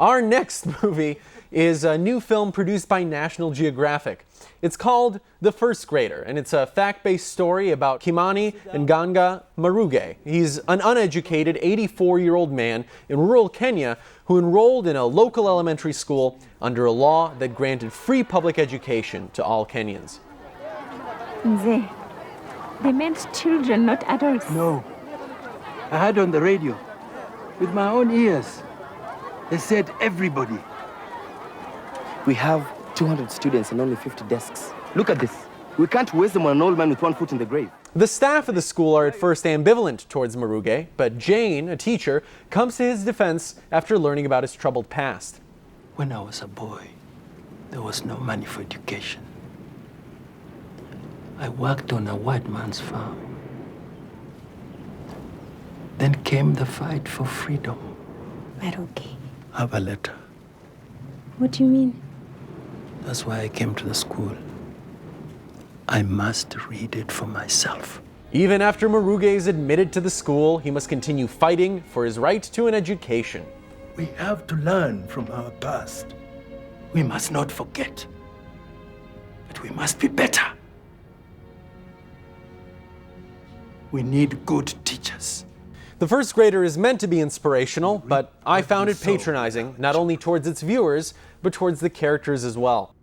Our next movie is a new film produced by National Geographic. It's called The First Grader, and it's a fact-based story about Kimani Nganga Maruge. He's an uneducated 84-year-old man in rural Kenya who enrolled in a local elementary school under a law that granted free public education to all Kenyans. They meant children, not adults. No. I heard on the radio, with my own ears. They said everybody. We have 200 students and only 50 desks. Look at this. We can't waste them on an old man with one foot in the grave. The staff of the school are at first ambivalent towards Maruge, but Jane, a teacher, comes to his defense after learning about his troubled past. When I was a boy, there was no money for education. I worked on a white man's farm. Then came the fight for freedom. Maruge. I have a letter. What do you mean? That's why I came to the school. I must read it for myself. Even after Maruge is admitted to the school, he must continue fighting for his right to an education. We have to learn from our past. We must not forget. But we must be better. We need good teachers. The First Grader is meant to be inspirational, but I found it patronizing, not only towards its viewers, but towards the characters as well.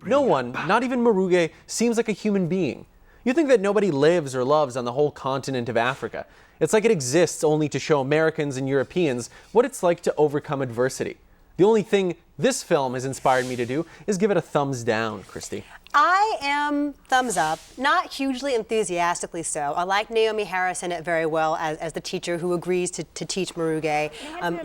No one, not even Maruge, seems like a human being. You think that nobody lives or loves on the whole continent of Africa. It's like it exists only to show Americans and Europeans what it's like to overcome adversity. The only thing this film has inspired me to do is give it a thumbs down, Christy. I am thumbs up, not hugely enthusiastically so. I like Naomi Harris in it very well as the teacher who agrees to teach Maruge.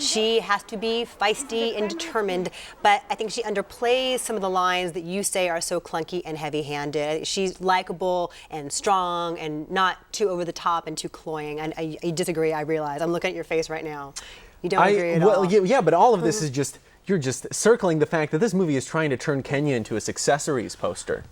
She has to be feisty and determined, but I think she underplays some of the lines that you say are so clunky and heavy-handed. She's likable and strong and not too over the top and too cloying. And I disagree, I realize. I'm looking at your face right now. You don't agree at all. Yeah, but all of this is just, you're just circling the fact that this movie is trying to turn Kenya into a successories poster.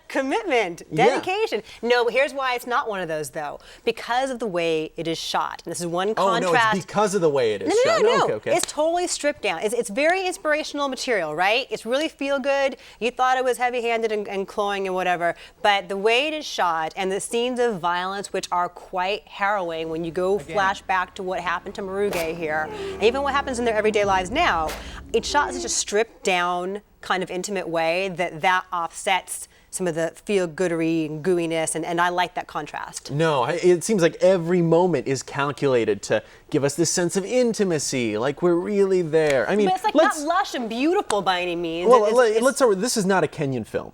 Commitment, dedication. Yeah. No, but here's why it's not one of those, though. Because of the way it is shot. And this is one contrast. Oh, no, it's because of the way it is shot. No. Okay. It's totally stripped down. It's very inspirational material, right? It's really feel good. You thought it was heavy-handed and cloying and whatever. But the way it is shot and the scenes of violence, which are quite harrowing when you go flash back to what happened to Maruge here, and even what happens in their everyday lives now, it's shot in such a stripped down, kind of intimate way that offsets some of the feel-goodery and gooiness, and I like that contrast. No, it seems like every moment is calculated to give us this sense of intimacy, like we're really there. I mean, but it's like not lush and beautiful by any means. Well, let's start with, this is not a Kenyan film.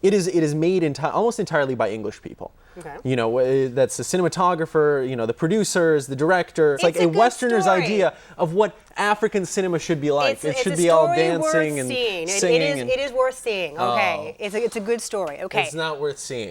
It is made almost entirely by English people. Okay. You know, that's the cinematographer, you know, the producers, the director. It's like a Westerner's idea of what African cinema should be like. It should be all dancing and singing. It is worth seeing. Okay, it's a good story. Okay. It's not worth seeing.